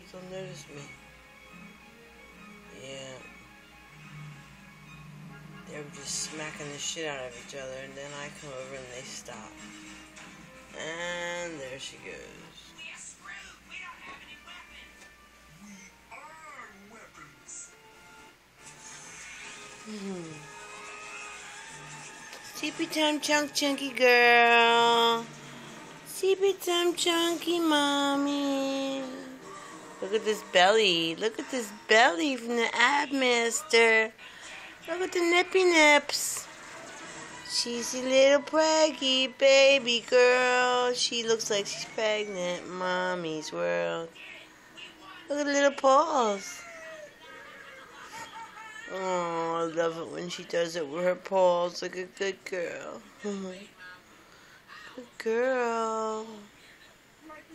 still notice me. Yeah. They were just smacking the shit out of each other, and then I come over and they stop. And there she goes. We are screwed. We don't have any weapons. We are weapons. Sleepy time chunky girl. Sleepy time chunky mommy. Look at this belly. Look at this belly from the ab master. Look at the nippy nips. She's a little preggy baby girl. She looks like she's pregnant. Mommy's world. Look at the little paws. Oh, I love it when she does it with her paws. Like a good girl. Good girl.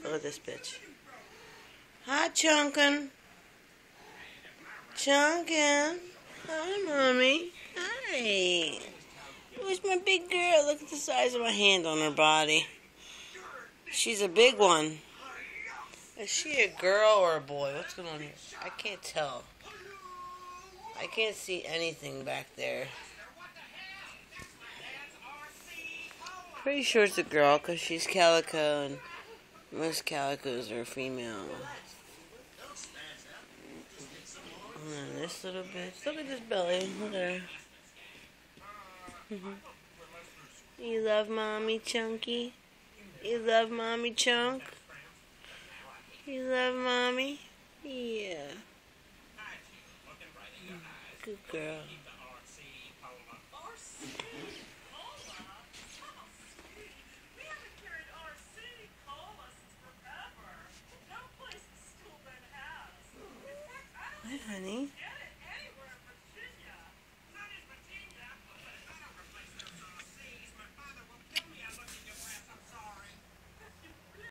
Look at this bitch. Hi, Chunkin. Chunkin. Hi, Mommy. Hi. Where's my big girl? Look at the size of my hand on her body. She's a big one. Is she a girl or a boy? What's going on here? I can't tell. I can't see anything back there. Pretty sure it's a girl because she's calico and most calicos are female. And then this little bitch. Look at this belly. Look at her. You love Mommy Chunky? You love Mommy Chunk? You love Mommy? Yeah. Good girl. Hi, honey.